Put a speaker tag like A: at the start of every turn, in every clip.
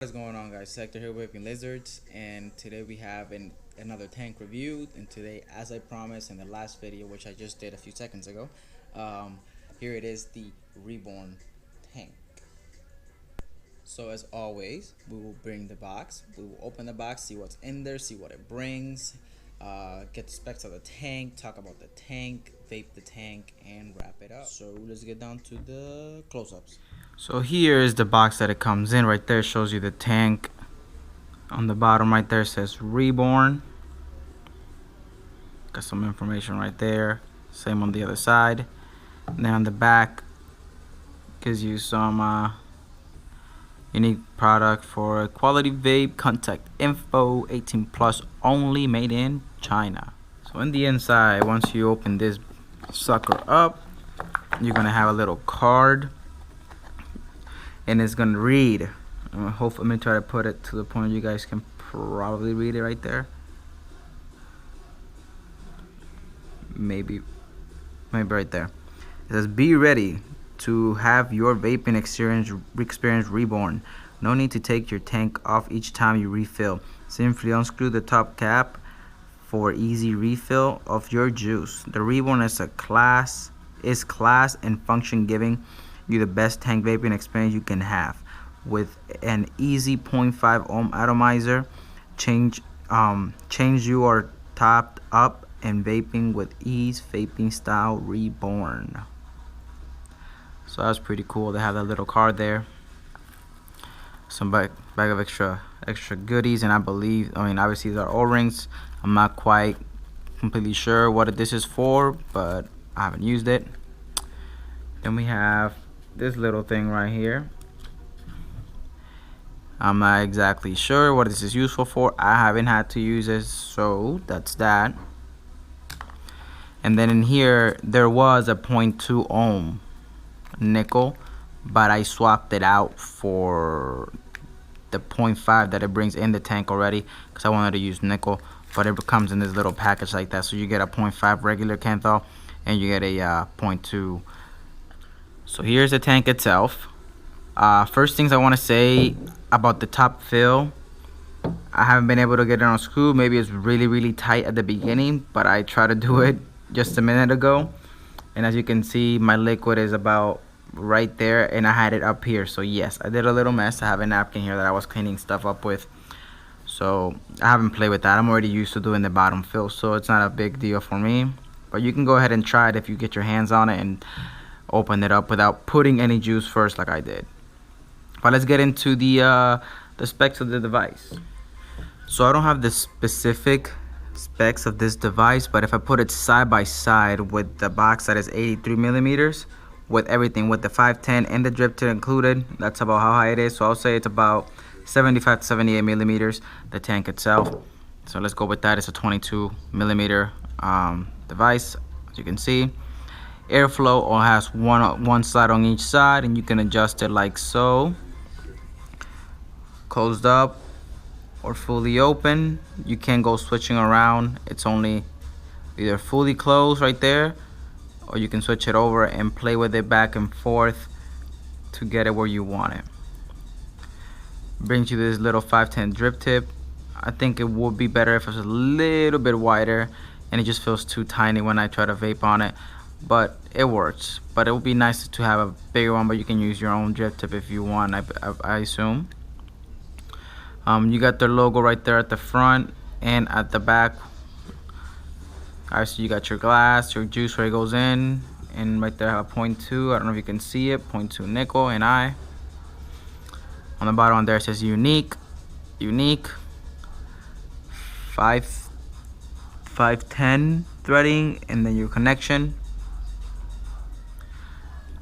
A: What is going on, guys? Hector here with Vapin Lizards, and today we have another tank review. And today, as I promised in the last video, which I just did a few seconds ago, um, here it is, the Reborn tank. So as always, we will bring the box. We will open the box, see what's in there, see what it brings, get the specs of the tank, talk about the tank, vape the tank, and wrap it up. So let's get down to the close-ups. So here is the box that it comes in. Right there shows you the tank. On the bottom right there says Reborn. Got some information right there. Same on the other side. And then on the back gives you some unique product for quality vape, contact info, 18 plus only, made in China. So in the inside, once you open this sucker up, you're gonna have a little card, and it's gonna read. Hopefully, I'm gonna try to put it to the point you guys can probably read it right there. Maybe right there. It says, "Be ready to have your vaping experience reborn. No need to take your tank off each time you refill. Simply unscrew the top cap for easy refill of your juice. The Reborn is class and function, giving you the best tank vaping experience you can have. With an easy 0.5 ohm atomizer, change you are topped up and vaping with ease, vaping style Reborn." So that's pretty cool. They have that little card there, some bag of extra goodies, and I mean obviously these are O-rings. I'm not quite completely sure what this is for, but I haven't used it. Then we have this little thing right here. I'm not exactly sure what this is useful for. I haven't had to use this, so that's that. And then in here there was a 0.2 ohm nickel, but I swapped it out for the 0.5 that it brings in the tank already, because I wanted to use nickel. But it comes in this little package like that, so you get a 0.5 regular Kenthal and you get a 0.2. So here's the tank itself. First things I want to say about the top fill, I haven't been able to get it on screw. Maybe it's really tight at the beginning, but I tried to do it just a minute ago, and as you can see, my liquid is about right there, and I had it up here. So yes, I did a little mess. I have a napkin here that I was cleaning stuff up with, so I haven't played with that. I'm already used to doing the bottom fill, so it's not a big deal for me. But you can go ahead and try it if you get your hands on it and open it up without putting any juice first like I did. But let's get into the specs of the device. So I don't have the specific specs of this device, but if I put it side by side with the box that is 83 millimeters, with everything, with the 510 and the drip tip included, that's about how high it is. So I'll say it's about 75 to 78 millimeters, the tank itself. So let's go with that. It's a 22 millimeter device. As you can see, airflow all has one slide on each side, and you can adjust it like so, closed up or fully open. You can go switching around. It's only either fully closed right there, or you can switch it over and play with it back and forth to get it where you want it. Brings you this little 510 drip tip. I think it would be better if it was a little bit wider, and it just feels too tiny when I try to vape on it, but it works. But it would be nice to have a bigger one, but you can use your own drip tip if you want, I assume. You got their logo right there at the front and at the back. Alright, so you got your glass, your juice where it goes in, and right there I have a 0.2. I don't know if you can see it, 0.2 nickel, and on the bottom on there it says unique 510 threading, and then your connection.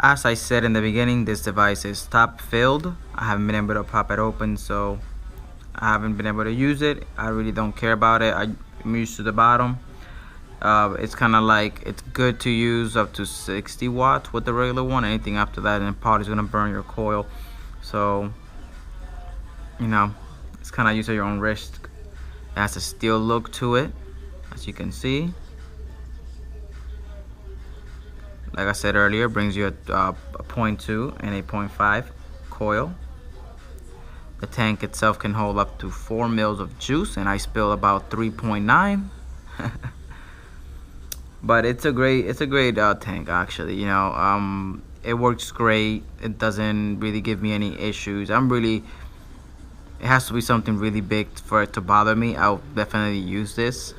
A: As I said in the beginning, this device is top filled. I haven't been able to pop it open, so I haven't been able to use it. I really don't care about it. I'm used to the bottom. It's kind of like, it's good to use up to 60 watts with the regular one. Anything after that, and probably is gonna burn your coil. So, you know, it's kind of use at your own risk. It has a steel look to it, as you can see. Like I said earlier, brings you a 0.2 and a 0.5 coil. The tank itself can hold up to 4 mils of juice, and I spill about 3.9. But it's a great tank actually. It works great. It doesn't really give me any issues. It has to be something really big for it to bother me. I'll definitely use this.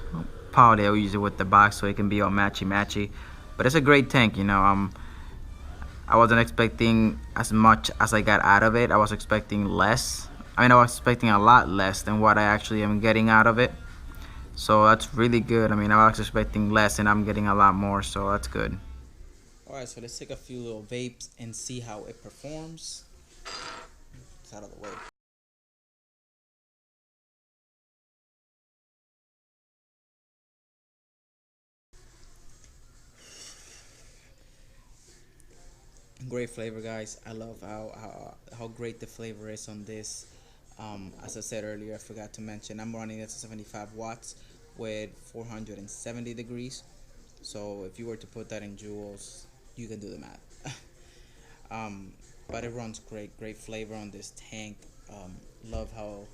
A: Probably I'll use it with the box so it can be all matchy matchy. But it's a great tank. I wasn't expecting as much as I got out of it. I was expecting less. I was expecting a lot less than what I actually am getting out of it. So that's really good. I was expecting less and I'm getting a lot more, so that's good. Alright, so let's take a few little vapes and see how it performs. It's out of the way. Great flavor, guys. I love how great the flavor is on this. As I said earlier, I forgot to mention I'm running this at 75 watts with 470 degrees. So if you were to put that in joules, you can do the math. But it runs great. Great flavor on this tank. Love how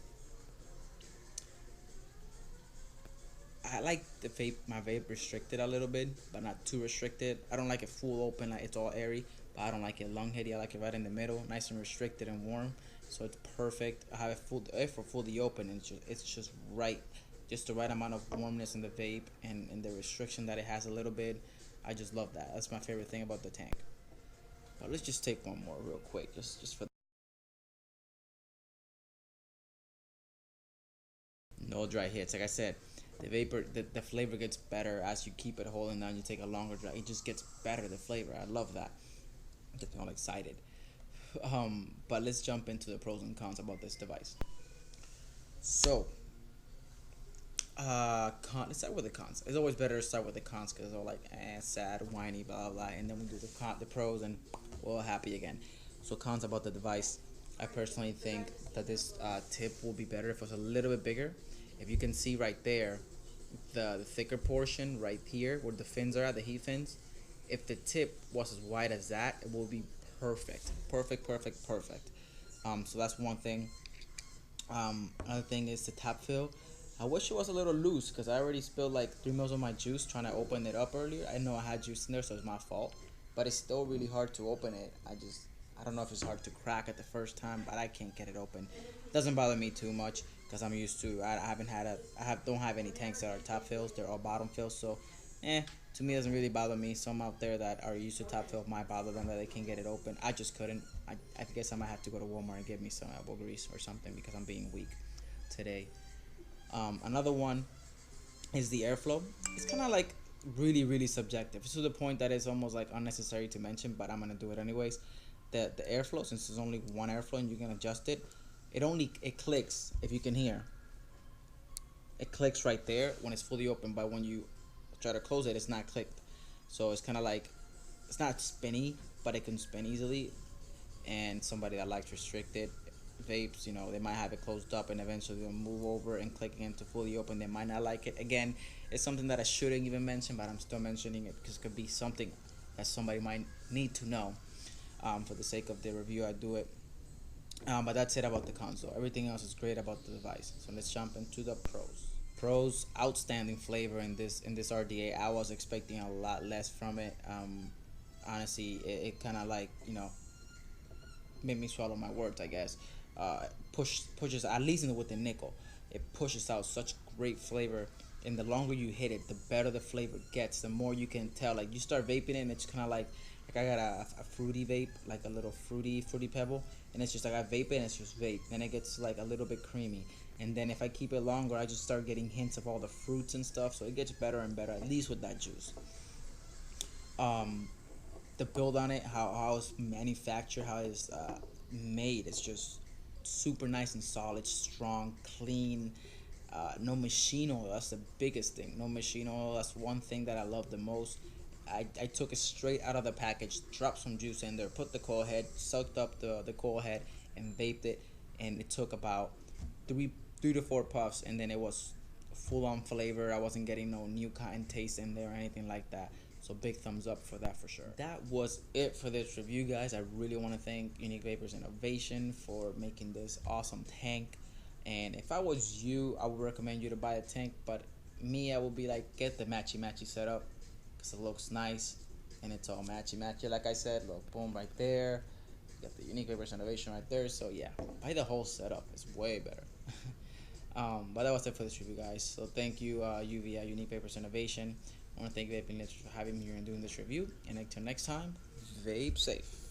A: I like the vape, my vape restricted a little bit, but not too restricted. I don't like it full open, like it's all airy, but I don't like it lung heady. I like it right in the middle, nice and restricted and warm. So it's perfect. I have it fully open, and it's just right, just the right amount of warmness in the vape and the restriction that it has a little bit. I just love that. That's my favorite thing about the tank. But let's just take one more real quick, just for no dry hits. Like I said, the flavor gets better as you keep it holding down. You take a longer dry, it just gets better. The flavor, I love that. Gets me all excited. But let's jump into the pros and cons about this device. So, let's start with the cons. It's always better to start with the cons because they're all like, sad, whiny, blah, blah, blah, and then we do the pros, and we're all happy again. So, cons about the device. I personally think that this tip will be better if it was a little bit bigger. If you can see right there, the thicker portion right here where the fins are at, the heat fins, if the tip was as wide as that, it will be perfect. Perfect, perfect, perfect. So that's one thing. Another thing is the tap fill. I wish it was a little loose because I already spilled like 3 mils of my juice trying to open it up earlier. I know I had juice in there, so it's my fault. But it's still really hard to open it. I don't know if it's hard to crack at the first time, but I can't get it open. It doesn't bother me too much because I'm used to. Don't have any tanks that are top fills. They're all bottom fills. So, to me, it doesn't really bother me. Some out there that are used to top fill might bother them that they can't get it open. I just couldn't. I guess I might have to go to Walmart and get me some elbow grease or something because I'm being weak today. Another one is the airflow. It's kind of like really, really subjective. To the point that it's almost like unnecessary to mention, but I'm gonna do it anyways. The airflow, since there's only one airflow and you can adjust it, it clicks. If you can hear, it clicks right there when it's fully open. But when you try to close it, it's not clicked. So it's kind of like it's not spinny, but it can spin easily. And somebody that likes restricted vapes, they might have it closed up and eventually they'll move over and clicking into fully open. They might not like it. Again, it's something that I shouldn't even mention, but I'm still mentioning it because it could be something that somebody might need to know. For the sake of the review, I do it. But that's it about the console. Everything else is great about the device. So let's jump into the pros. Pros: outstanding flavor in this RDA. I was expecting a lot less from it. Honestly, it kind of like made me swallow my words, I guess. Pushes at least with the nickel, it pushes out such great flavor. And the longer you hit it, the better the flavor gets. The more you can tell. Like you start vaping it, and it's kind of like I got a fruity vape, like a little fruity pebble, and it's just like I vape it, and it's just vape. Then it gets like a little bit creamy, and then if I keep it longer, I just start getting hints of all the fruits and stuff. So it gets better and better, at least with that juice. Um, the build on it, how it's manufactured, how it's made, it's just super nice and solid, strong, clean. No machine oil. That's the biggest thing. No machine oil. That's one thing that I love the most. I took it straight out of the package, dropped some juice in there, put the coil head, sucked up the coil head, and vaped it. And it took about three to four puffs, and then it was full on flavor. I wasn't getting no new cotton taste in there or anything like that. So big thumbs up for that for sure. That was it for this review, guys. I really want to thank Unique Vapors Innovation for making this awesome tank. And if I was you, I would recommend you to buy a tank, but me, I would be like, get the matchy setup because it looks nice and it's all matchy. Like I said, look, boom, right there. You got the Unique Vapors Innovation right there. So yeah, buy the whole setup. It's way better. But that was it for this review, guys. So thank you, UVI, Unique Vapors Innovation. I want to thank Vapin for having me here and doing this review. And until next time, vape safe.